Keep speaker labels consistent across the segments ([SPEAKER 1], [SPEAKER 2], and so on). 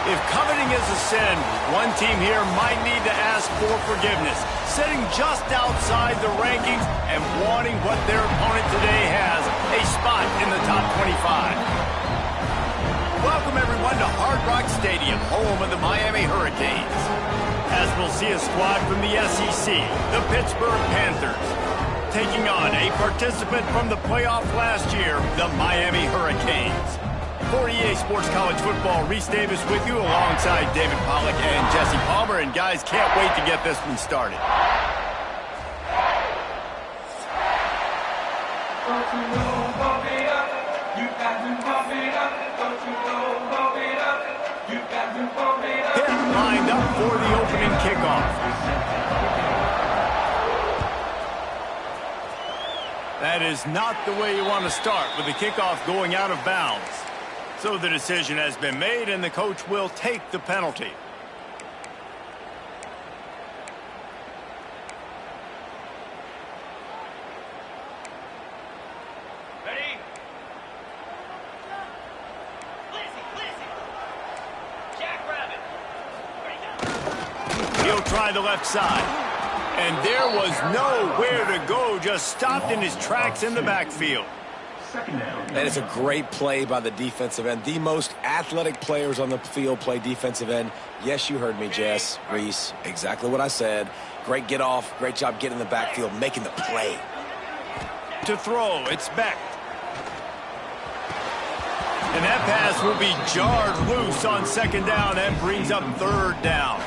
[SPEAKER 1] If coveting is a sin, one team here might need to ask for forgiveness, sitting just outside the rankings and wanting what their opponent today has, a spot in the top 25. Welcome, everyone, to Hard Rock Stadium, home of the Miami Hurricanes. As we'll see a squad from the SEC, the Pittsburgh Panthers, taking on a participant from the playoff last year, the Miami Hurricanes. For EA Sports College Football, Reese Davis with you alongside David Pollack and Jesse Palmer. And guys, can't wait to get this one started. Get lined up for the opening kickoff. That is not the way you want to start with the kickoff going out of bounds. So the decision has been made, and the coach will take the penalty.
[SPEAKER 2] Ready? Jackrabbit.
[SPEAKER 1] He'll try the left side. And there was nowhere to go, just stopped in his tracks in the backfield.
[SPEAKER 3] That is a great play by the defensive end. The most athletic players on the field play defensive end. Yes, you heard me, Jess, Reese. Exactly what I said. Great get off. Great job getting in the backfield, making the play.
[SPEAKER 1] To throw, it's Beck. And that pass will be jarred loose on second down and brings up third down.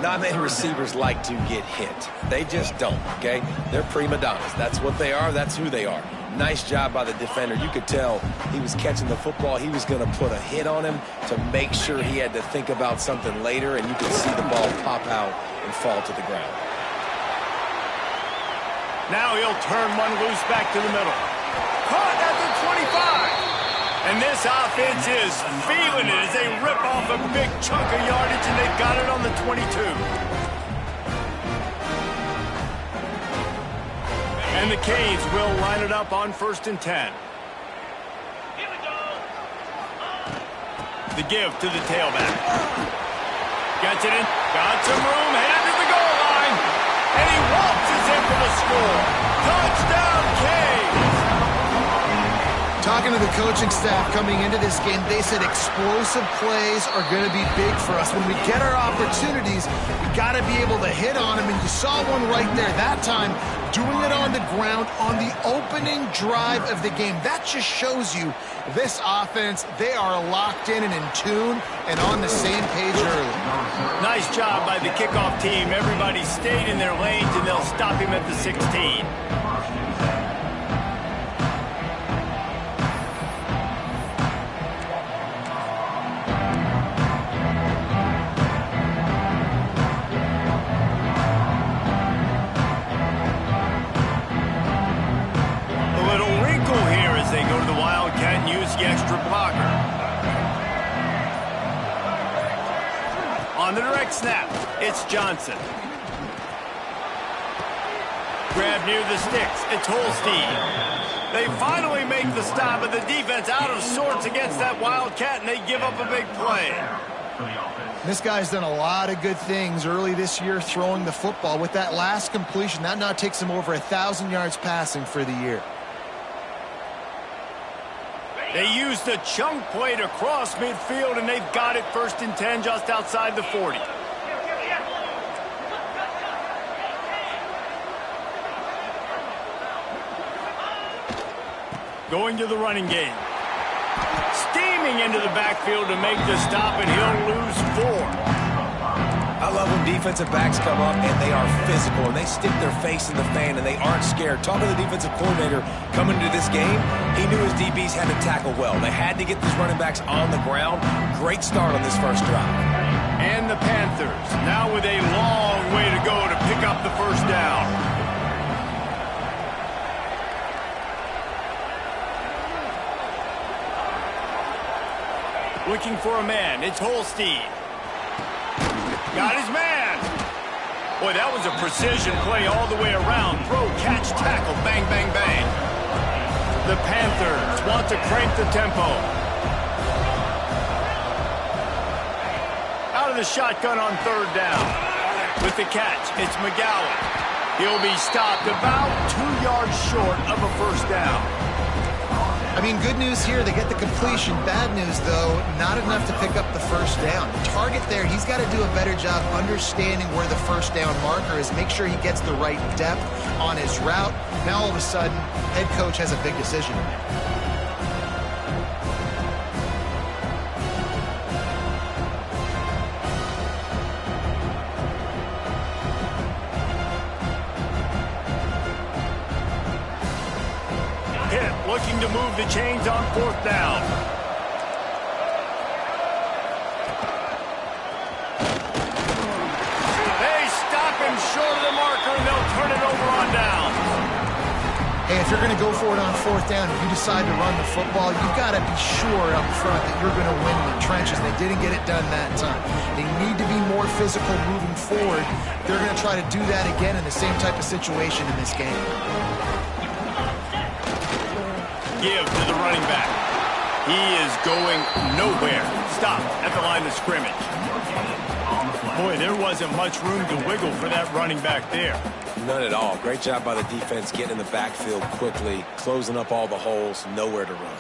[SPEAKER 3] Not many receivers like to get hit. They just don't, okay? They're prima donnas. That's what they are. That's who they are. Nice job by the defender. You could tell he was catching the football. He was going to put a hit on him to make sure he had to think about something later, and you could see the ball pop out and fall to the ground.
[SPEAKER 1] Now he'll turn one loose back to the middle. Caught at the 25. And this offense is feeling it as they rip off a big chunk of yardage, and they've got it on the 22. And the Canes will line it up on 1st and 10.
[SPEAKER 2] Here we go.
[SPEAKER 1] The give to the tailback. Gets it in. Got some room. Headed to the goal line. And he waltzes in for the score. Touchdown, Canes.
[SPEAKER 4] Talking to the coaching staff coming into this game, they said explosive plays are going to be big for us. When we get our opportunities, we got to be able to hit on them, and you saw one right there that time, doing it on the ground on the opening drive of the game. That just shows you this offense, they are locked in and in tune and on the same page early.
[SPEAKER 1] Nice job by the kickoff team. Everybody stayed in their lanes, and they'll stop him at the 16. The extra blocker. On the direct snap, it's Johnson. Grab near the sticks, it's Holstein. They finally make the stop, but the defense out of sorts against that Wildcat, and they give up a big play.
[SPEAKER 4] This guy's done a lot of good things early this year throwing the football. With that last completion, that now takes him over 1,000 yards passing for the year.
[SPEAKER 1] They used the chunk play to cross midfield, and they've got it 1st and 10 just outside the 40. Going to the running game. Steaming into the backfield to make the stop, and he'll lose 4.
[SPEAKER 3] I love when defensive backs come up and they are physical and they stick their face in the fan and they aren't scared. Talking to the defensive coordinator coming into this game, he knew his DBs had to tackle well. They had to get these running backs on the ground. Great start on this first drive.
[SPEAKER 1] And the Panthers now with a long way to go to pick up the first down. Looking for a man, it's Holstein. Got his man. Boy, that was a precision play all the way around. Throw, catch, tackle, bang, bang, bang. The Panthers want to crank the tempo. the shotgun on third down. With the catch, it's McGowan. He'll be stopped about 2 yards short of a first down.
[SPEAKER 4] I mean, good news here, they get the completion. Bad news, though, not enough to pick up the first down. The target there, he's got to do a better job understanding where the first down marker is, make sure he gets the right depth on his route. Now, all of a sudden, head coach has a big decision to make.
[SPEAKER 1] Looking to move the chains on fourth down. They stop him short of the marker, and they'll turn it over on down.
[SPEAKER 4] Hey, if you're going to go for it on fourth down, if you decide to run the football, you've got to be sure up front that you're going to win in the trenches. They didn't get it done that time. They need to be more physical moving forward. They're going to try to do that again in the same type of situation in this game.
[SPEAKER 1] Give to the running back. He is going nowhere. Stop at the line of scrimmage. Boy, there wasn't much room to wiggle for that running back there.
[SPEAKER 3] None at all. Great job by the defense getting in the backfield quickly, closing up all the holes, nowhere to run.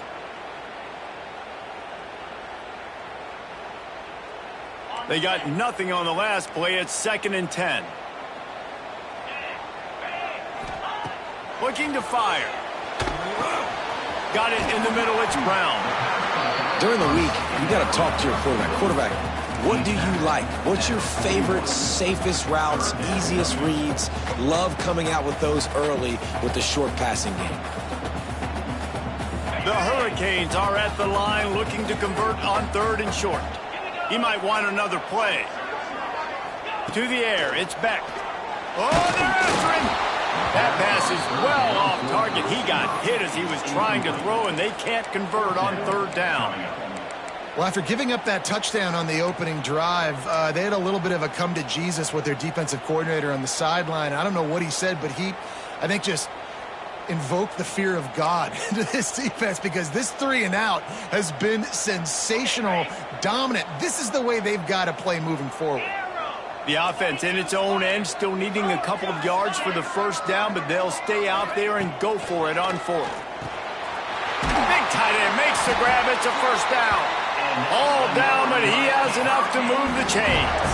[SPEAKER 1] They got nothing on the last play. It's 2nd and 10. Looking to fire. Got it in the middle. It's Brown.
[SPEAKER 3] During the week, you got to talk to your quarterback. What do you like? What's your favorite, safest routes, easiest reads? Love coming out with those early with the short passing game.
[SPEAKER 1] The Hurricanes are at the line looking to convert on 3rd and short. He might want another play. To the air. It's Beck. Oh, they're after him. That pass is well off target. He got hit as he was trying to throw, and they can't convert on 3rd down.
[SPEAKER 4] Well, after giving up that touchdown on the opening drive, they had a little bit of a come to Jesus with their defensive coordinator on the sideline. I don't know what he said, but he, I think, just invoked the fear of God into this defense, because this 3 and out has been sensational, dominant. This is the way they've got to play moving forward.
[SPEAKER 1] The offense in its own end, still needing a couple of yards for the first down, but they'll stay out there and go for it on 4th. Big tight end makes the grab. It's a first down. All down, but he has enough to move the chains.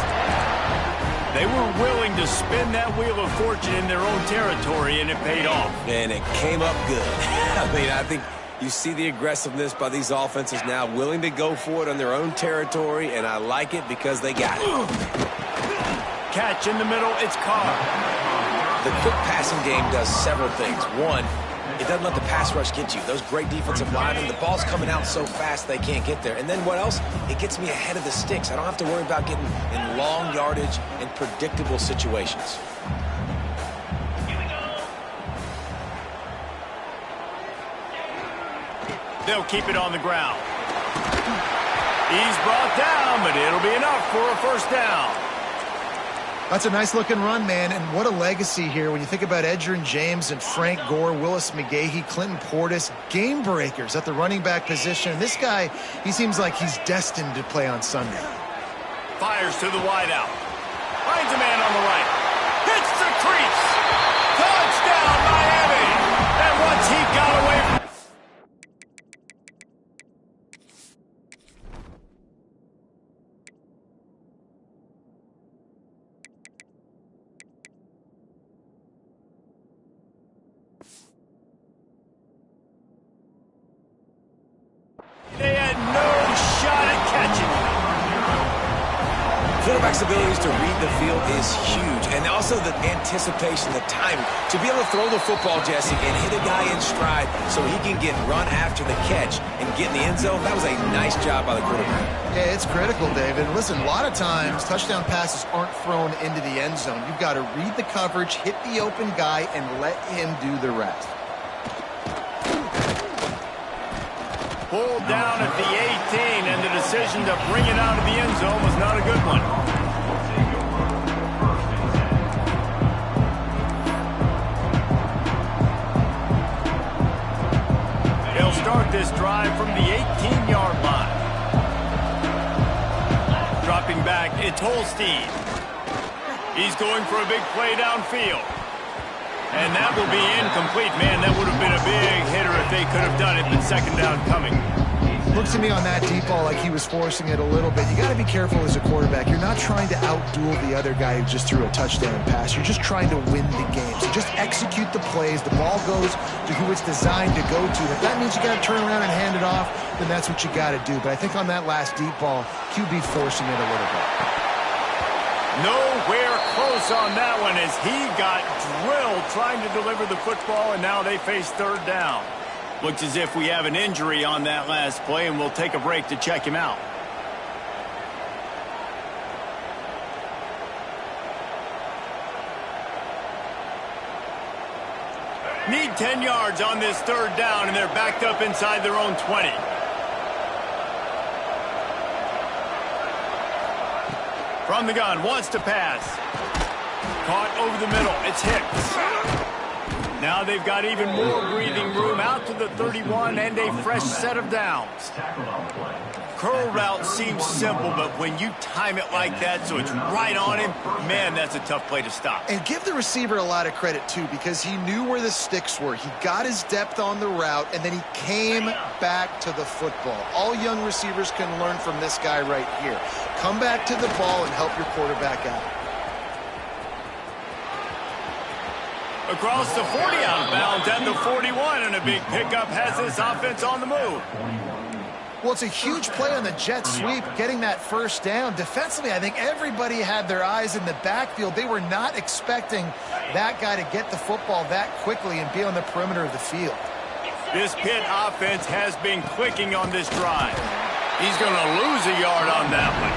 [SPEAKER 1] They were willing to spin that wheel of fortune in their own territory, and it paid off.
[SPEAKER 3] And it came up good. I mean, I think you see the aggressiveness by these offenses now, willing to go for it on their own territory, and I like it because they got it.
[SPEAKER 1] Catch in the middle, it's Carr.
[SPEAKER 3] The quick passing game does several things. One, it doesn't let the pass rush get you. Those great defensive linemen, the ball's coming out so fast they can't get there. And then what else? It gets me ahead of the sticks. I don't have to worry about getting in long yardage and predictable situations.
[SPEAKER 1] They'll keep it on the ground. He's brought down, but it'll be enough for a first down.
[SPEAKER 4] That's a nice-looking run, man, and what a legacy here. When you think about Edgerrin James and Frank Gore, Willis McGahee, Clinton Portis, game breakers at the running back position. This guy, he seems like he's destined to play on Sunday.
[SPEAKER 1] Fires to the wideout. Finds a man on the right. Hits the crease. Touchdown, Miami. And once he got away from... They had no shot at catching him.
[SPEAKER 3] Quarterback's abilities to read the field is huge, and also the anticipation, the timing. To be able to throw the football, Jesse, and hit a guy in stride so he can get run after the catch and get in the end zone, that was a nice job by the quarterback.
[SPEAKER 4] Yeah, it's critical, David. Listen, a lot of times, touchdown passes aren't thrown into the end zone. You've got to read the coverage, hit the open guy, and let him do the rest.
[SPEAKER 1] Pulled down at the 18, and the decision to bring it out of the end zone was not a good one. They'll start this drive from the 18-yard line. Dropping back it's Holstein. He's going for a big play downfield. And that will be incomplete. Man, that would have been a big hitter if they could have done it, but second down coming.
[SPEAKER 4] Looks to me on that deep ball like he was forcing it a little bit. You got to be careful as a quarterback. You're not trying to outduel the other guy who just threw a touchdown pass. You're just trying to win the game. So just execute the plays. The ball goes to who it's designed to go to. If that means you got to turn around and hand it off, then that's what you got to do. But I think on that last deep ball, QB forcing it a little bit.
[SPEAKER 1] Nowhere close on that one as he got drilled trying to deliver the football, and now they face third down. Looks as if we have an injury on that last play, and we'll take a break to check him out. Need 10 yards on this third down, and they're backed up inside their own 20. From the gun, wants to pass. Caught over the middle. It's Hicks. Now they've got even more breathing room out to the 31 and a fresh set of downs. Curl route seems simple, but when you time it like that so it's right on him, man, that's a tough play to stop.
[SPEAKER 4] And give the receiver a lot of credit, too, because he knew where the sticks were. He got his depth on the route, and then he came back to the football. All young receivers can learn from this guy right here. Come back to the ball and help your quarterback out.
[SPEAKER 1] Across the 40 out of bounds at the 41, and a big pickup has this offense on the move.
[SPEAKER 4] Well, it's a huge play on the jet sweep, getting that first down. Defensively, I think everybody had their eyes in the backfield. They were not expecting that guy to get the football that quickly and be on the perimeter of the field.
[SPEAKER 1] This Pitt offense has been clicking on this drive. He's going to lose a yard on that one.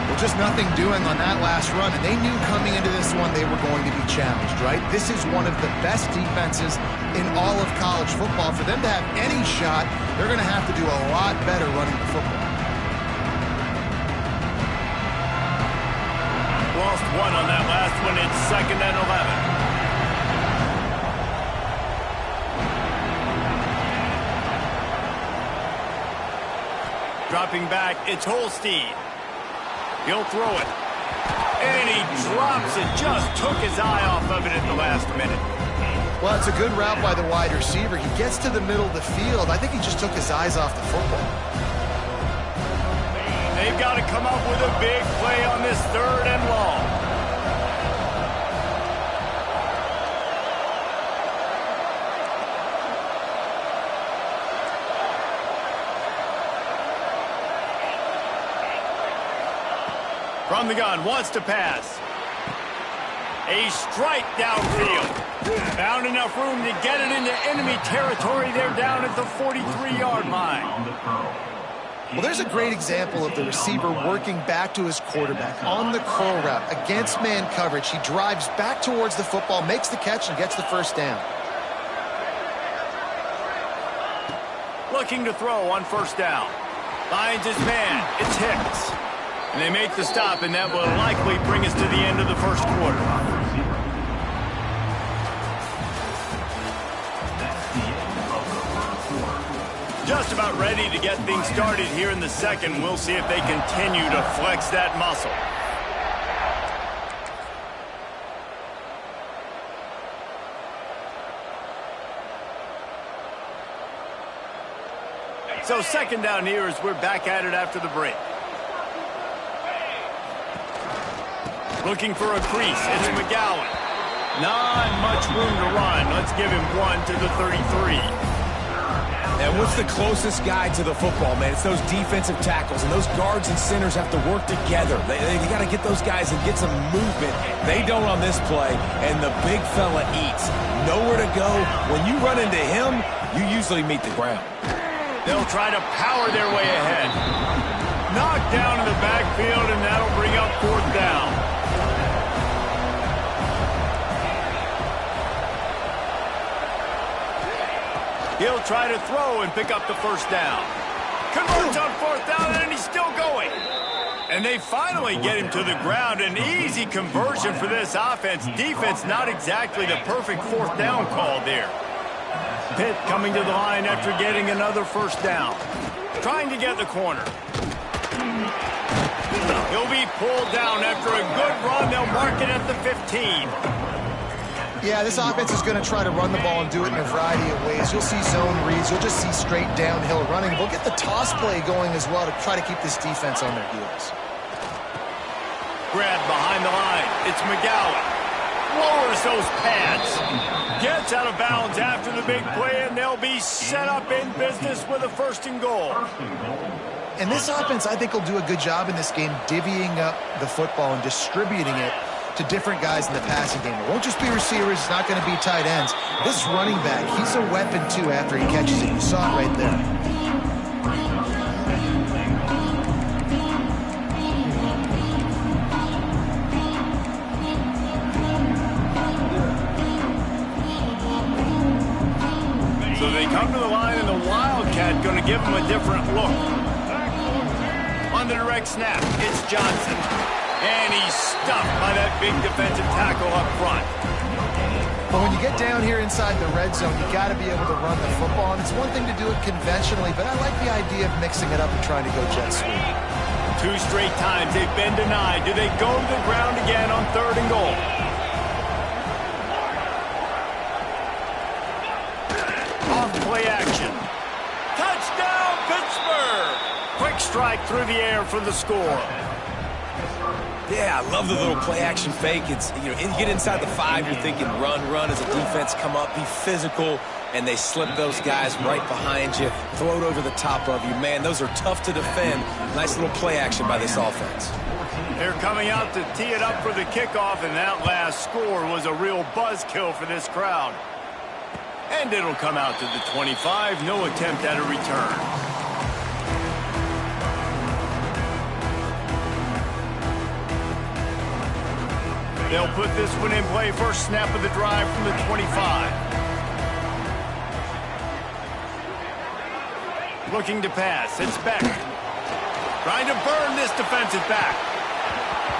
[SPEAKER 4] Well, just nothing doing on that last run, and they knew coming into this one they were going to be challenged, right? This is one of the best defenses in all of college football. For them to have any shot, they're going to have to do a lot better running the football.
[SPEAKER 1] Lost one on that last one. It's 2nd and 11. Dropping back, it's Holstein. He'll throw it. And he drops it. Just took his eye off of it at the last minute.
[SPEAKER 4] Well, it's a good route by the wide receiver. He gets to the middle of the field. I think he just took his eyes off the football.
[SPEAKER 1] They've got to come up with a big play on this 3rd and long. From the gun, wants to pass. A strike downfield. Found enough room to get it into enemy territory. They're down at the 43-yard line.
[SPEAKER 4] Well, there's a great example of the receiver working back to his quarterback on the curl route against man coverage. He drives back towards the football, makes the catch, and gets the first down.
[SPEAKER 1] Looking to throw on first down. Finds his man. It's Hicks. And they make the stop, and that will likely bring us to the end of the first quarter. Just about ready to get things started here in the second. We'll see if they continue to flex that muscle. So 2nd down here as we're back at it after the break. Looking for a crease. It's McGowan. Not much room to run. Let's give him one to the 33.
[SPEAKER 3] And what's the closest guy to the football, man? It's those defensive tackles, and those guards and centers have to work together. They got to get those guys and get some movement. They don't on this play, and the big fella eats. Nowhere to go. When you run into him, you usually meet the ground.
[SPEAKER 1] They'll try to power their way ahead. Knocked down in the backfield, and that'll bring up 4th down. He'll try to throw and pick up the first down. Converts on 4th down, and he's still going. And they finally get him to the ground. An easy conversion for this offense. Defense, not exactly the perfect 4th down call there. Pitt coming to the line after getting another first down. Trying to get the corner. He'll be pulled down after a good run. They'll mark it at the 15.
[SPEAKER 4] Yeah, this offense is going to try to run the ball and do it in a variety of ways. You'll see zone reads. You'll just see straight downhill running. They'll get the toss play going as well to try to keep this defense on their heels.
[SPEAKER 1] Grab behind the line. It's McGowan. Lowers those pads. Gets out of bounds after the big play, and they'll be set up in business with a 1st and goal.
[SPEAKER 4] And this offense, I think, will do a good job in this game divvying up the football and distributing it to different guys in the passing game. It won't just be receivers. It's not going to be tight ends. This running back, he's a weapon, too, after he catches it. You saw it right there.
[SPEAKER 1] So they come to the line, and the Wildcat going to give them a different look. On the direct snap, it's Johnson. And he's stuffed by that big defensive tackle up front.
[SPEAKER 4] But when you get down here inside the red zone, you got to be able to run the football. And it's one thing to do it conventionally, but I like the idea of mixing it up and trying to go jet sweep.
[SPEAKER 1] 2 straight times they've been denied. Do they go to the ground again on 3rd and goal? Off play action. Touchdown, Pittsburgh! Quick strike through the air for the score.
[SPEAKER 3] Yeah, I love the little play-action fake. It's, you get inside the 5, you're thinking run as a defense, come up, be physical, and they slip those guys right behind you, throw it over the top of you. Man, those are tough to defend. Nice little play-action by this offense.
[SPEAKER 1] They're coming out to tee it up for the kickoff, and that last score was a real buzzkill for this crowd. And it'll come out to the 25, no attempt at a return. They'll put this one in play. First snap of the drive from the 25. Looking to pass. It's Beck. Trying to burn this defensive back.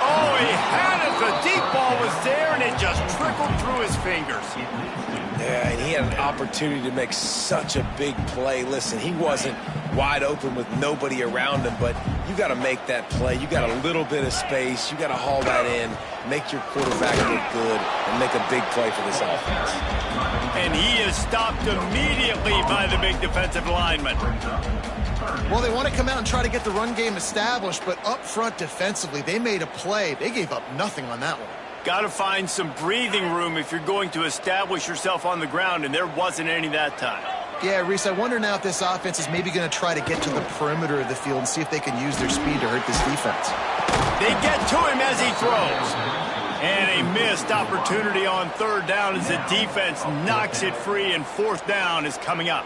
[SPEAKER 1] Oh, he had it. The deep ball was there, and it just trickled through his fingers.
[SPEAKER 3] Yeah, and he had an opportunity to make such a big play. Listen, he wasn't wide open with nobody around him, but you got to make that play. You got a little bit of space. You got to haul that in, make your quarterback look good, and make a big play for this offense.
[SPEAKER 1] And he is stopped immediately by the big defensive lineman.
[SPEAKER 4] Well, they want to come out and try to get the run game established, but up front defensively, they made a play. They gave up nothing on that one.
[SPEAKER 1] Got to find some breathing room if you're going to establish yourself on the ground, and there wasn't any that time.
[SPEAKER 4] Yeah, Reese, I wonder now if this offense is maybe going to try to get to the perimeter of the field and see if they can use their speed to hurt this defense.
[SPEAKER 1] They get to him as he throws. And a missed opportunity on 3rd down as the defense knocks it free, and 4th down is coming up.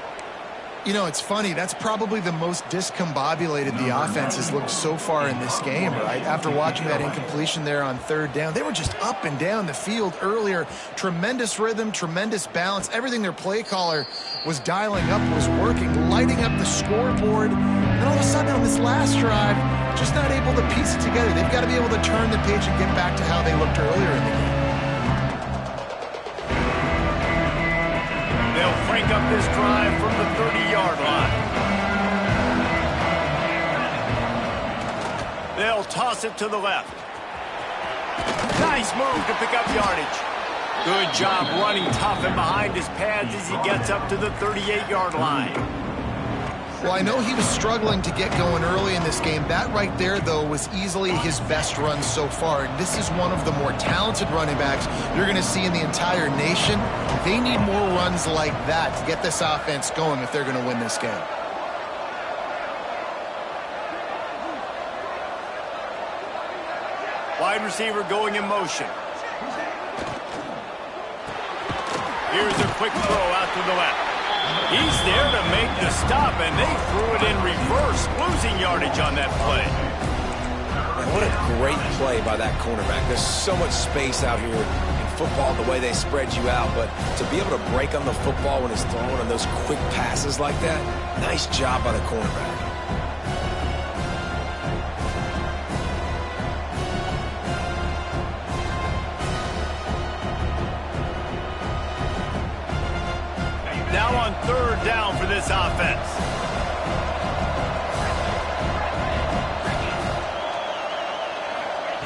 [SPEAKER 4] You know, it's funny. That's probably the most discombobulated the offense has looked so far in this game, right? After watching that incompletion there on 3rd down, they were just up and down the field earlier. Tremendous rhythm, tremendous balance. Everything their play caller was dialing up was working, lighting up the scoreboard. And all of a sudden on this last drive, just not able to piece it together. They've got to be able to turn the page and get back to how they looked earlier in the game.
[SPEAKER 1] They'll crank up this drive from the 30-yard line. They'll toss it to the left. Nice move to pick up yardage. Good job running tough and behind his pads as he gets up to the 38-yard line.
[SPEAKER 4] Well, I know he was struggling to get going early in this game. That right there, though, was easily his best run so far. And this is one of the more talented running backs you're going to see in the entire nation. They need more runs like that to get this offense going if they're going to win this game.
[SPEAKER 1] Wide receiver going in motion. Here's a quick throw out to the left. He's there to make the stop, and they threw it in reverse, losing yardage on that play.
[SPEAKER 3] Man, what a great play by that cornerback. There's so much space out here in football, the way they spread you out, but to be able to break on the football when it's thrown on those quick passes like that, nice job by the cornerback.
[SPEAKER 1] Now on 3rd down for this offense.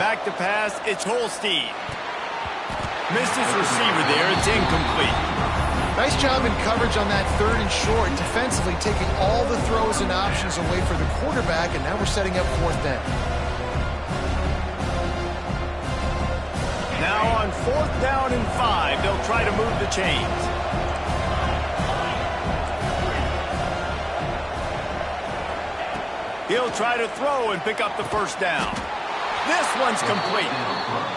[SPEAKER 1] Back to pass, it's Holstein. Missed his receiver there, it's incomplete.
[SPEAKER 4] Nice job in coverage on that 3rd and short, defensively taking all the throws and options away for the quarterback, and now we're setting up 4th down.
[SPEAKER 1] Now on 4th down and 5, they'll try to move the chains. He'll try to throw and pick up the 1st down. This one's complete.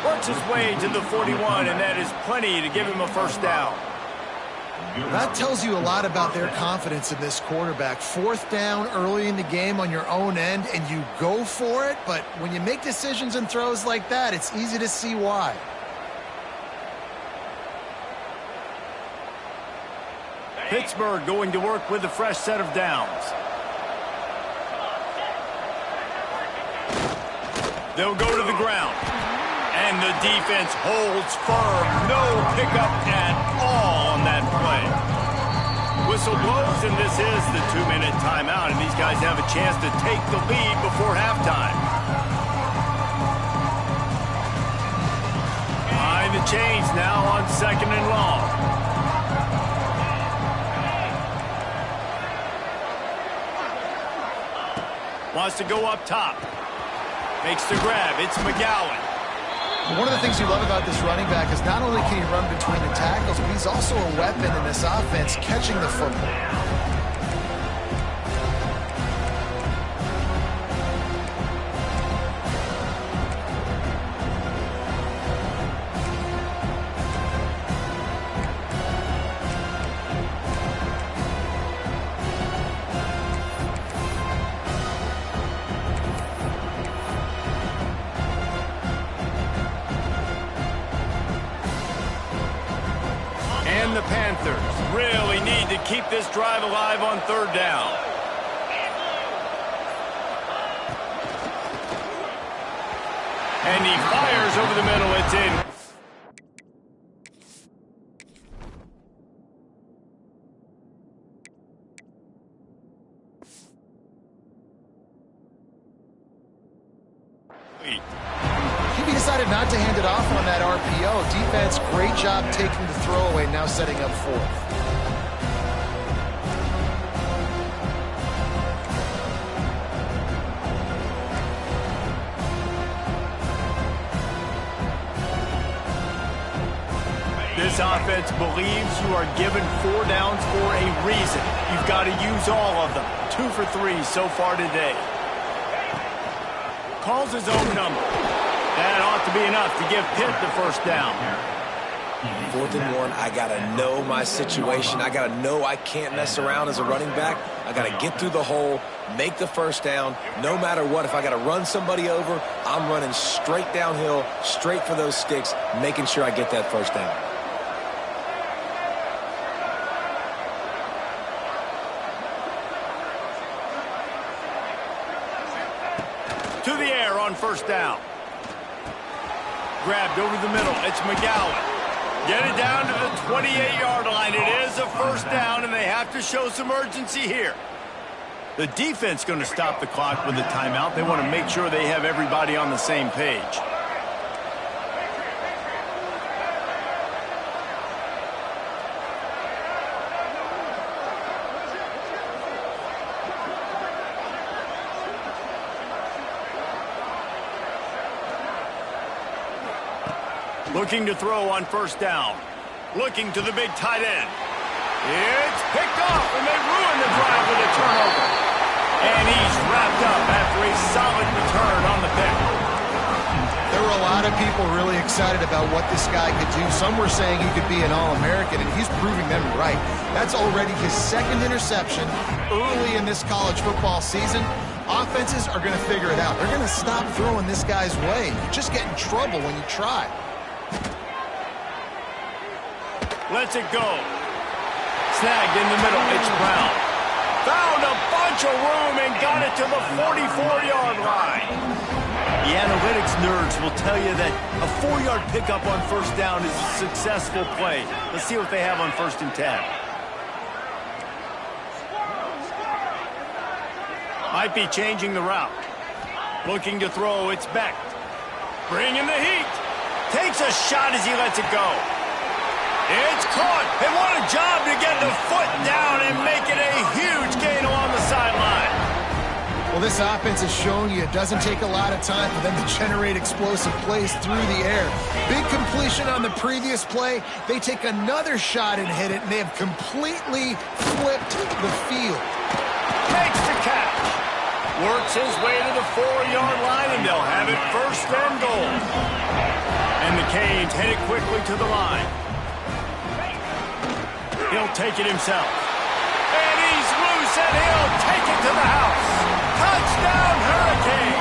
[SPEAKER 1] Works his way to the 41, and that is plenty to give him a 1st down.
[SPEAKER 4] That tells you a lot about their confidence in this quarterback. 4th down early in the game on your own end, and you go for it, but when you make decisions and throws like that, it's easy to see why.
[SPEAKER 1] Pittsburgh going to work with a fresh set of downs. They'll go to the ground. And the defense holds firm. No pickup at all on that play. Whistle blows, and this is the 2-minute timeout, and these guys have a chance to take the lead before halftime. Behind the chains now on 2nd and long. Wants to go up top. Makes the grab. It's McGowan.
[SPEAKER 4] One of the things you love about this running back is not only can he run between the tackles, but he's also a weapon in this offense, catching the football.
[SPEAKER 1] The Panthers really need to keep this drive alive on 3rd down. And he fires over the middle. It's in.
[SPEAKER 4] He decided not to hand it off on that RPO. Defense, great job taking the throwaway, now setting up 4th.
[SPEAKER 1] This offense believes you are given 4 downs for a reason. You've got to use all of them. 2 for 3 so far today. Calls his own number. That ought to be enough to give Pitt the 1st down.
[SPEAKER 3] 4th and 1, I got to know my situation. I got to know I can't mess around as a running back. I got to get through the hole, make the 1st down. No matter what, if I got to run somebody over, I'm running straight downhill, straight for those sticks, making sure I get that 1st down.
[SPEAKER 1] To the air on 1st down. Grabbed over the middle. It's McGowan. Get it down to the 28-yard line. It is a 1st down, and they have to show some urgency here. The defense going to stop the clock with a timeout. They want to make sure they have everybody on the same page. Looking to throw on 1st down. Looking to the big tight end. It's picked off, and they ruin the drive with a turnover. And he's wrapped up after a solid return on the pick.
[SPEAKER 4] There were a lot of people really excited about what this guy could do. Some were saying he could be an All-American, and he's proving them right. That's already his 2nd interception early in this college football season. Offenses are going to figure it out. They're going to stop throwing this guy's way. You just get in trouble when you try.
[SPEAKER 1] Lets it go. Snagged in the middle. It's Brown. Found a bunch of room and got it to the 44-yard line. The analytics nerds will tell you that a 4-yard pickup on 1st down is a successful play. Let's see what they have on 1st and 10. Might be changing the route. Looking to throw. It's Beck. Bringing the heat. Takes a shot as he lets it go. It's caught. And what a job to get the foot down and make it a huge gain along the sideline.
[SPEAKER 4] Well, this offense is showing you it doesn't take a lot of time for them to generate explosive plays through the air. Big completion on the previous play. They take another shot and hit it, and they have completely flipped the field.
[SPEAKER 1] Makes the catch. Works his way to the 4-yard line, and they'll have it first and goal. And the Canes headed quickly to the line. He'll take it himself. And he's loose, and he'll take it to the house. Touchdown, Hurricane!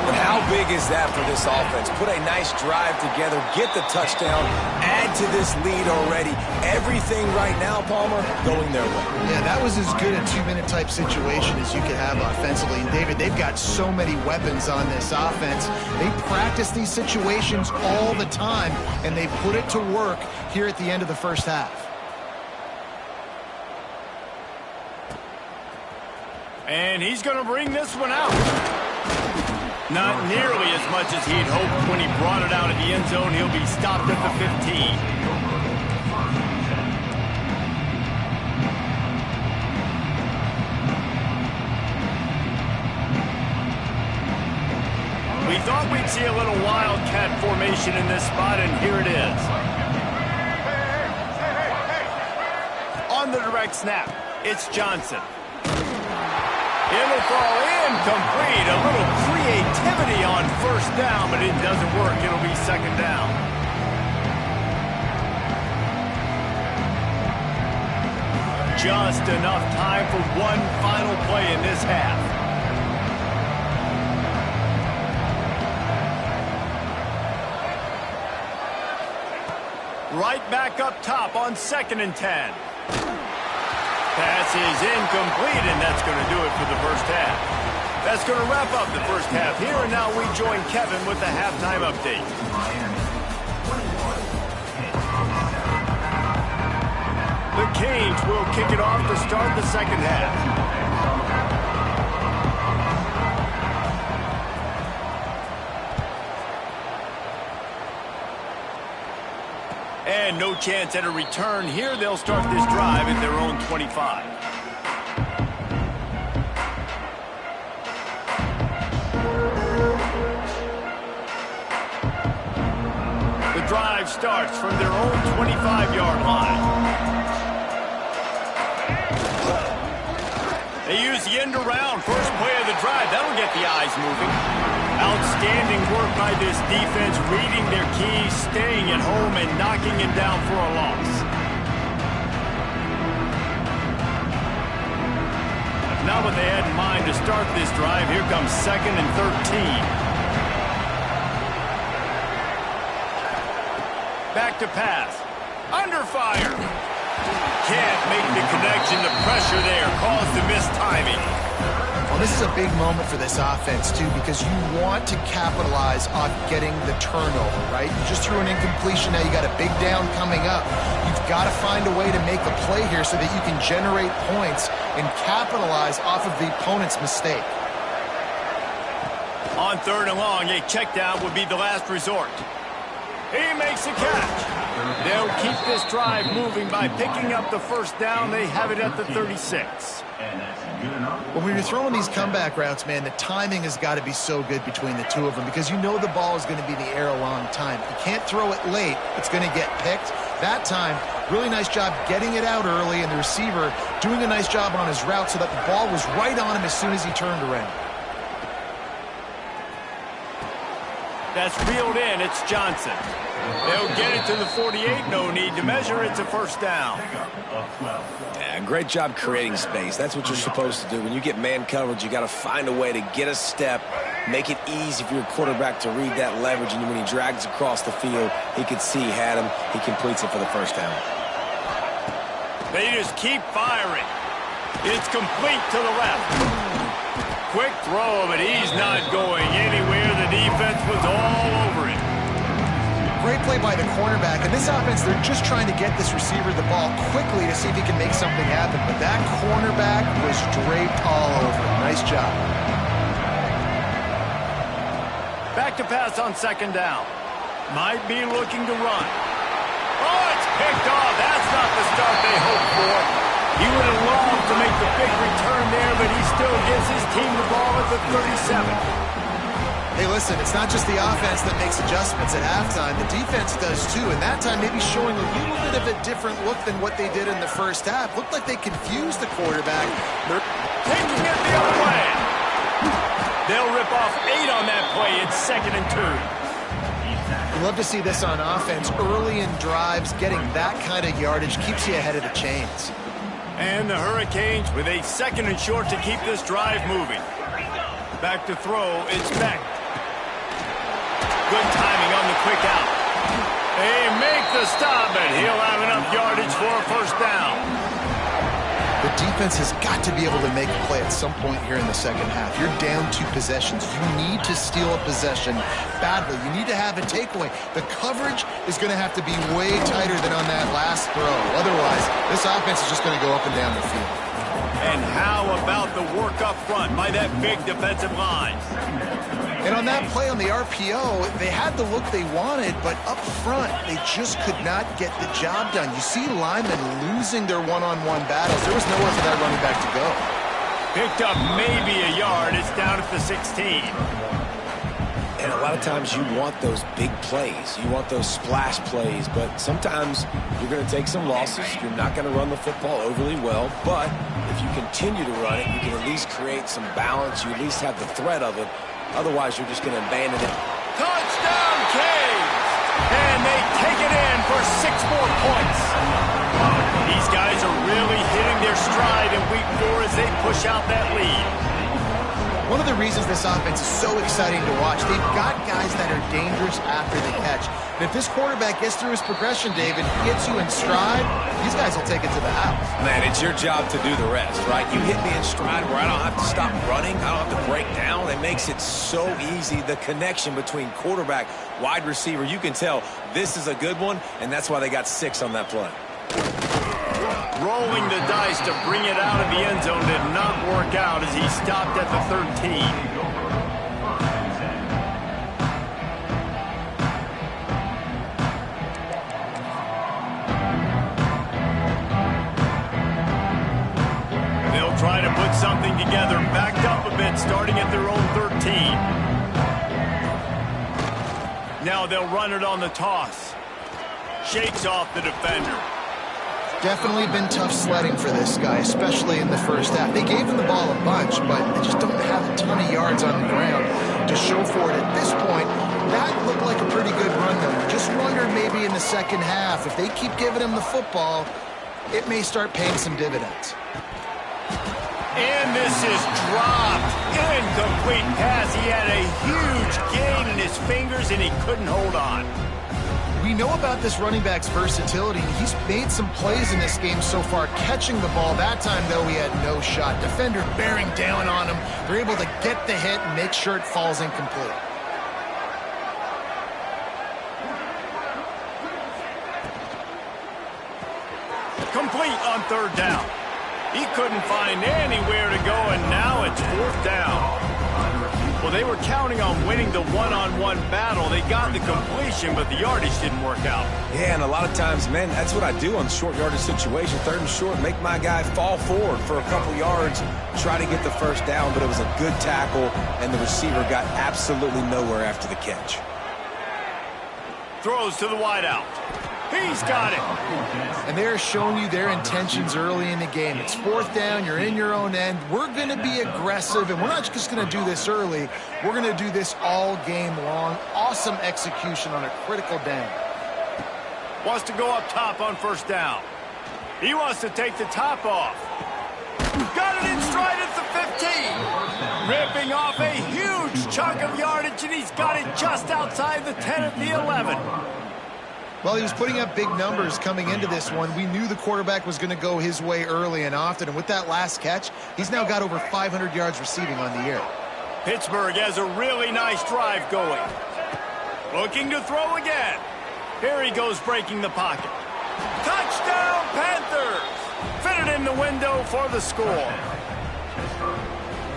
[SPEAKER 3] But how big is that for this offense? Put a nice drive together, get the touchdown, add to this lead already. Everything right now, Palmer, going their way.
[SPEAKER 4] Yeah, that was as good a two-minute type situation as you could have offensively. And, David, they've got so many weapons on this offense. They practice these situations all the time, and they put it to work here at the end of the first half.
[SPEAKER 1] And he's going to bring this one out. Not nearly as much as he'd hoped when he brought it out of the end zone. He'll be stopped at the 15. We thought we'd see a little wildcat formation in this spot, and here it is. On the direct snap, it's Johnson. It'll fall incomplete. A little creativity on first down, but it doesn't work. It'll be second down. Just enough time for one final play in this half. Right back up top on 2nd and 10. Pass is incomplete, and that's going to do it for the first half. That's going to wrap up the first half here, and now we join Kevin with the halftime update. The Canes will kick it off to start the second half. And no chance at a return here. They'll start this drive at their own 25. The drive starts from their own 25-yard line. They use the end around. First play of the drive. That'll get the eyes moving. Outstanding work by this defense, reading their keys, staying at home, and knocking it down for a loss. Not what they had in mind to start this drive. Here comes 2nd and 13. Back to pass. Under fire. Can't make the connection. The pressure there caused the missed timing.
[SPEAKER 4] Well, this is a big moment for this offense, too, because you want to capitalize on getting the turnover, right? You just threw an incompletion. Now you got a big down coming up. You've got to find a way to make a play here so that you can generate points and capitalize off of the opponent's mistake.
[SPEAKER 1] On 3rd and long, a check down would be the last resort. He makes a catch. They'll keep this drive moving by picking up the first down. They have it at the 36.
[SPEAKER 4] Well, when you're throwing these comeback routes, man, the timing has got to be so good between the two of them because you know the ball is going to be in the air a long time. You can't throw it late. It's going to get picked. That time, really nice job getting it out early, and the receiver doing a nice job on his route so that the ball was right on him as soon as he turned around.
[SPEAKER 1] That's reeled in. It's Johnson. They'll get it to the 48. No need to measure. It's a first down.
[SPEAKER 3] Yeah, great job creating space. That's what you're supposed to do. When you get man coverage, you got to find a way to get a step, make it easy for your quarterback to read that leverage, and when he drags across the field, he could see he had him. He completes it for the first down.
[SPEAKER 1] They just keep firing. It's complete to the left. Quick throw, but he's not going anywhere. The defense was all over it.
[SPEAKER 4] Great play by the cornerback. And this offense, they're just trying to get this receiver the ball quickly to see if he can make something happen. But that cornerback was draped all over it. Nice job.
[SPEAKER 1] Back to pass on second down. Might be looking to run. Oh, it's picked off. That's not the start they hoped for. He would have loved to make the big return there, but he still gives his team the ball at the 37.
[SPEAKER 4] Hey, listen, it's not just the offense that makes adjustments at halftime. The defense does too, and that time maybe showing a little bit of a different look than what they did in the first half. Looked like they confused the quarterback.
[SPEAKER 1] They're taking it the other way. They'll rip off 8 on that play. It's 2nd and 2.
[SPEAKER 4] You love to see this on offense. Early in drives, getting that kind of yardage keeps you ahead of the chains.
[SPEAKER 1] And the Hurricanes with a 2nd and short to keep this drive moving. Back to throw, it's Beck. Good timing on the quick out. They make the stop, and he'll have enough yardage for a first down.
[SPEAKER 4] The defense has got to be able to make a play at some point here in the second half. You're down 2 possessions. You need to steal a possession badly. You need to have a takeaway. The coverage is going to have to be way tighter than on that last throw. Otherwise, this offense is just going to go up and down the field.
[SPEAKER 1] And how about the work up front by that big defensive line?
[SPEAKER 4] And on that play on the RPO, they had the look they wanted, but up front, they just could not get the job done. You see linemen losing their one-on-one battles. There was nowhere for that running back to go.
[SPEAKER 1] Picked up maybe a yard. It's down at the 16.
[SPEAKER 3] And a lot of times you want those big plays. You want those splash plays, but sometimes you're going to take some losses. You're not going to run the football overly well, but if you continue to run it, you can at least create some balance. You at least have the threat of it. Otherwise, you're just going to abandon it.
[SPEAKER 1] Touchdown, Canes! And they take it in for 6 more points. These guys are really hitting their stride in week 4 as they push out that lead.
[SPEAKER 4] One of the reasons this offense is so exciting to watch, they've got guys that are dangerous after the catch. And if this quarterback gets through his progression, David, gets you in stride, these guys will take it to the house.
[SPEAKER 3] Man, it's your job to do the rest, right? You hit me in stride where I don't have to stop running. I don't have to break down. It makes it so easy. The connection between quarterback, wide receiver, you can tell this is a good one, and that's why they got 6 on that play.
[SPEAKER 1] Rolling the dice to bring it out of the end zone did not work out as he stopped at the 13. They'll try to put something together, backed up a bit, starting at their own 13. Now they'll run it on the toss. Shakes off the defender.
[SPEAKER 4] Definitely been tough sledding for this guy, especially in the first half. They gave him the ball a bunch, but they just don't have a ton of yards on the ground to show for it. At this point, that looked like a pretty good run, though. Just wonder maybe in the second half, if they keep giving him the football, it may start paying some dividends.
[SPEAKER 1] And this is dropped. Incomplete pass. He had a huge gain in his fingers, and he couldn't hold on.
[SPEAKER 4] We know about this running back's versatility. He's made some plays in this game so far, catching the ball. That time, though, he had no shot. Defender bearing down on him. They're able to get the hit and make sure it falls incomplete.
[SPEAKER 1] Complete on 3rd down. He couldn't find anywhere to go, and now it's 4th down. Well, they were counting on winning the one-on-one battle. They got the completion, but the yardage didn't work out.
[SPEAKER 3] Yeah, and a lot of times, man, that's what I do on short yardage situation. 3rd and short, make my guy fall forward for a couple yards, try to get the first down, but it was a good tackle, and the receiver got absolutely nowhere after the catch.
[SPEAKER 1] Throws to the wideout. He's got it.
[SPEAKER 4] And they're showing you their intentions early in the game. It's 4th down. You're in your own end. We're going to be aggressive, and we're not just going to do this early. We're going to do this all game long. Awesome execution on a critical down.
[SPEAKER 1] Wants to go up top on 1st down. He wants to take the top off. Got it in stride at the 15. Ripping off a huge chunk of yardage, and he's got it just outside the 10 at the 11.
[SPEAKER 4] Well, he was putting up big numbers coming into this one. We knew the quarterback was going to go his way early and often, and with that last catch, he's now got over 500 yards receiving on the year.
[SPEAKER 1] Pittsburgh has a really nice drive going. Looking to throw again. Here he goes, breaking the pocket. Touchdown, Panthers! Fitted in the window for the score.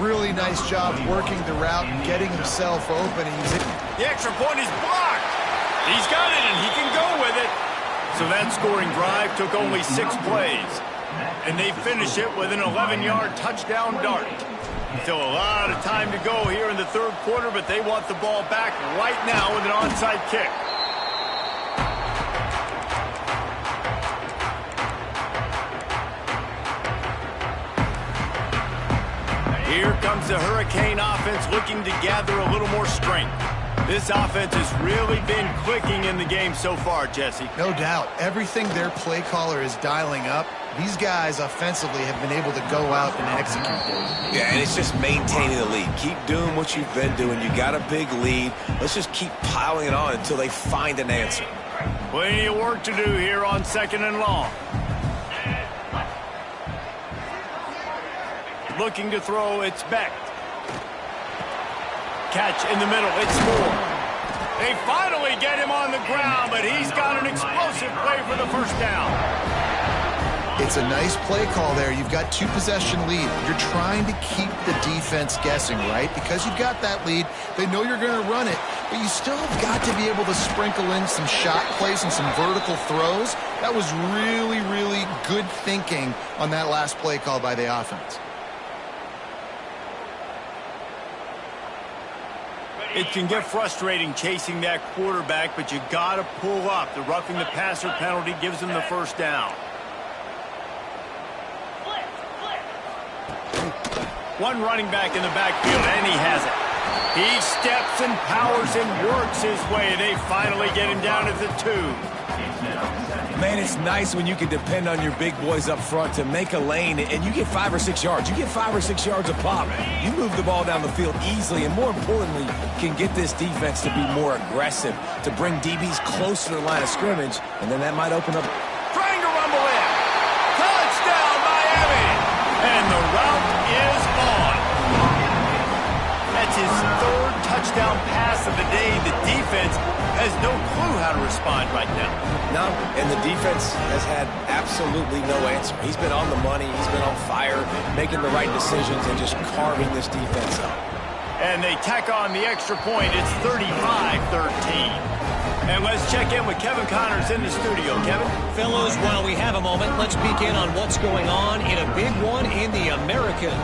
[SPEAKER 4] really nice job working the route and getting himself open. And
[SPEAKER 1] the extra point is blocked. He's got it, and he can go with it. So that scoring drive took only 6 plays. And they finish it with an 11-yard touchdown dart. Still a lot of time to go here in the third quarter, but they want the ball back right now with an onside kick. Here comes the Hurricane offense looking to gather a little more strength. This offense has really been clicking in the game so far, Jesse.
[SPEAKER 4] No doubt. Everything their play caller is dialing up, these guys offensively have been able to go out and execute.
[SPEAKER 3] Yeah, and it's just maintaining the lead. Keep doing what you've been doing. You got a big lead. Let's just keep piling it on until they find an answer.
[SPEAKER 1] Plenty of work to do here on 2nd and long. Looking to throw, it's Beck. Catch in the middle, it's Moore. They finally get him on the ground, but he's got an explosive play for the first down.
[SPEAKER 4] It's a nice play call there. You've got 2-possession lead. You're trying to keep the defense guessing, right? Because you've got that lead, they know you're going to run it, but you still have got to be able to sprinkle in some shot plays and some vertical throws. That was really, really good thinking on that last play call by the offense.
[SPEAKER 1] It can get frustrating chasing that quarterback, but you got to pull up. The roughing the passer penalty gives them the first down. One running back in the backfield, and he has it. He steps and powers and works his way. They finally get him down at the 2.
[SPEAKER 3] Man, it's nice when you can depend on your big boys up front to make a lane, and you get 5 or 6 yards. You get 5 or 6 yards a pop. You move the ball down the field easily, and more importantly, can get this defense to be more aggressive, to bring DBs closer to the line of scrimmage, and then that might open up.
[SPEAKER 1] Trying to rumble in. Touchdown, Miami! And the route is on. That's his 3rd touchdown pass of the day. The defense has no clue how to respond right now.
[SPEAKER 3] No, and the defense has had absolutely no answer. He's been on the money. He's been on fire, making the right decisions and just carving this defense up.
[SPEAKER 1] And they tack on the extra point. It's 35-13. And let's check in with Kevin Connors in the studio. Kevin?
[SPEAKER 5] Fellows, while we have a moment, let's peek in on what's going on in a big one in the American.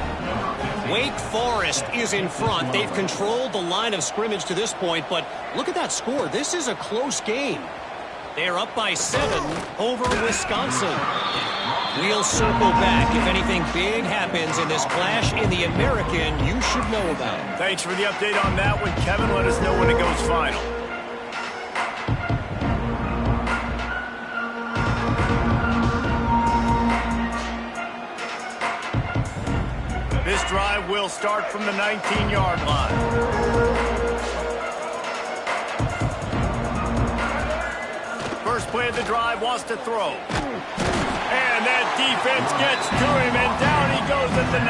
[SPEAKER 5] Wake Forest is in front. They've controlled the line of scrimmage to this point, but look at that score. This is a close game. They're up by 7 over Wisconsin. We'll circle back. If anything big happens in this clash in the American, you should know about it.
[SPEAKER 1] Thanks for the update on that one, Kevin. Let us know when it goes final. This drive will start from the 19-yard line. First play of the drive, wants to throw. And that defense gets to him, and down he goes at the 9.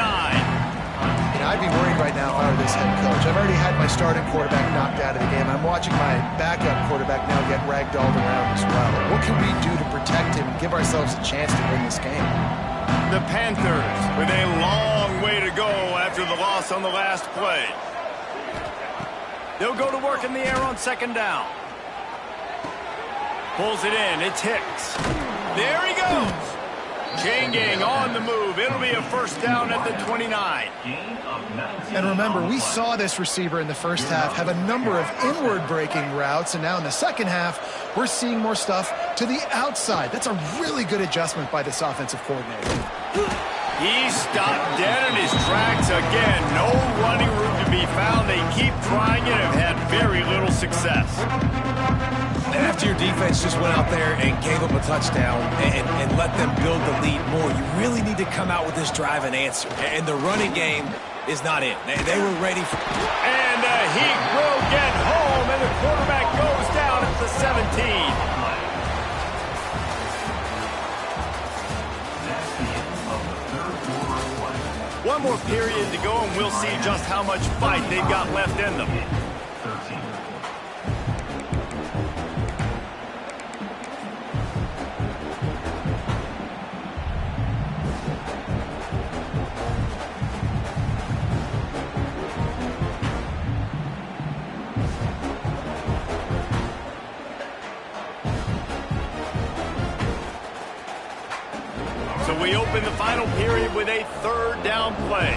[SPEAKER 4] You know, I'd be worried right now if I were this head coach. I've already had my starting quarterback knocked out of the game. I'm watching my backup quarterback now get ragdolled around as well. What can we do to protect him and give ourselves a chance to win this game?
[SPEAKER 1] The Panthers with a long way to go after the loss on the last play. They'll go to work in the air on 2nd down. Pulls it in. It's Hicks. There he goes. Chain gang on the move. It'll be a first down at the 29.
[SPEAKER 4] And remember, we saw this receiver in the first half have a number of inward-breaking routes, and now in the second half, we're seeing more stuff to the outside. That's a really good adjustment by this offensive coordinator.
[SPEAKER 1] He stopped dead in his tracks again. No running room to be found. They keep trying it and have had very little success.
[SPEAKER 3] And after your defense just went out there and gave up a touchdown and let them build the lead more, you really need to come out with this drive and answer. And the running game is not it. They were ready for...
[SPEAKER 1] And the Heat will get home, and the quarterback goes down at the 17. One more period to go, and we'll see just how much fight they've got left in them. open the final period with a third down play.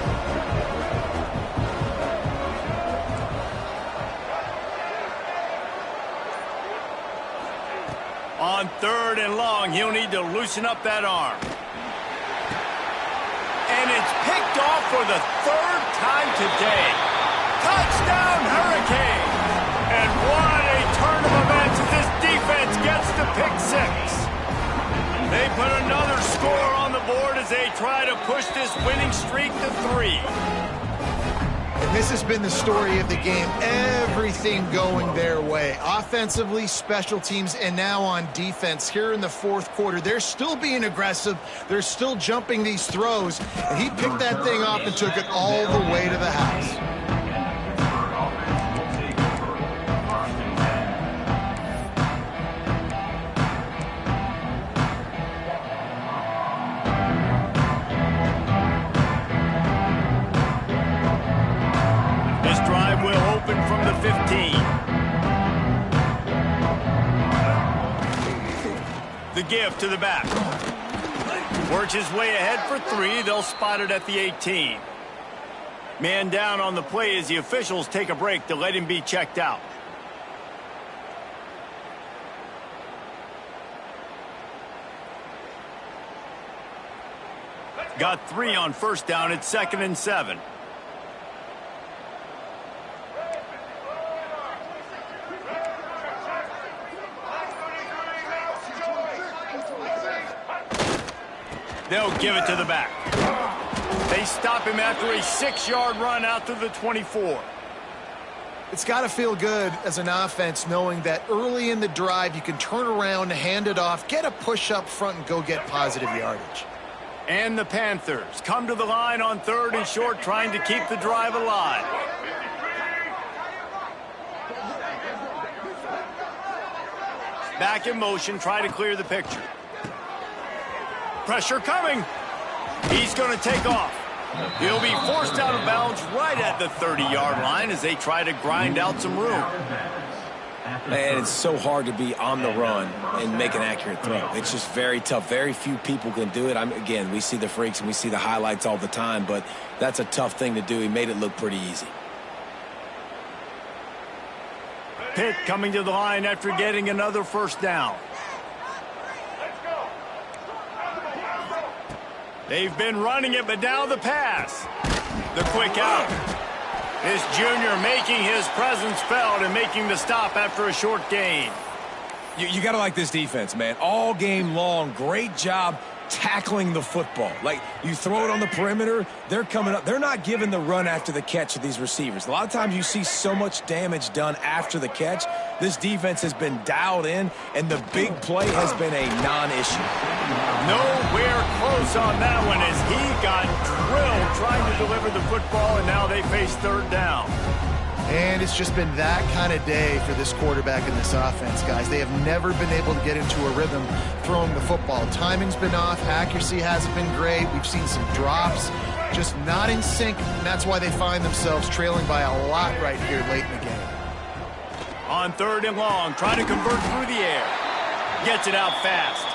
[SPEAKER 1] On third and long, he'll need to loosen up that arm. And it's picked off for the third time today. Touchdown, Hurricanes! And what a turn of events as this defense gets the pick six. They put another score on the board as they try to push this winning streak to 3.
[SPEAKER 4] And this has been the story of the game. Everything going their way. Offensively, special teams, and now on defense. Here in the fourth quarter, they're still being aggressive. They're still jumping these throws. And he picked that thing up and took it all the way to the house.
[SPEAKER 1] From the 15. The give to the back. Works his way ahead for 3. They'll spot it at the 18. Man down on the play as the officials take a break to let him be checked out. Got 3 on first down. It's 2nd and 7. They'll give it to the back. They stop him after a 6-yard run out to the 24.
[SPEAKER 4] It's got to feel good as an offense knowing that early in the drive you can turn around, hand it off, get a push up front, and go get positive yardage.
[SPEAKER 1] And the Panthers come to the line on 3rd and short, trying to keep the drive alive. Back in motion, try to clear the picture. Pressure coming. He's going to take off. He'll be forced out of bounds right at the 30-yard line as they try to grind out some room.
[SPEAKER 3] Man, it's so hard to be on the run and make an accurate throw. It's just very tough. Very few people can do it. Again, we see the freaks and we see the highlights all the time, but that's a tough thing to do. He made it look pretty easy.
[SPEAKER 1] Pitt coming to the line after getting another first down. They've been running it, but now the pass. The quick out. This junior making his presence felt and making the stop after a short gain.
[SPEAKER 3] You got to like this defense, man. All game long, great job tackling the football. Like, you throw it on the perimeter, they're coming up. They're not giving the run after the catch to these receivers. A lot of times you see so much damage done after the catch. This defense has been dialed in, and the big play has been a non-issue.
[SPEAKER 1] Nowhere close on that one as he got drilled trying to deliver the football, and now they face 3rd down.
[SPEAKER 4] And it's just been that kind of day for this quarterback and this offense, guys. They have never been able to get into a rhythm throwing the football. Timing's been off. Accuracy hasn't been great. We've seen some drops, just not in sync, and that's why they find themselves trailing by a lot right here late in the game.
[SPEAKER 1] On 3rd and long, trying to convert through the air. Gets it out fast.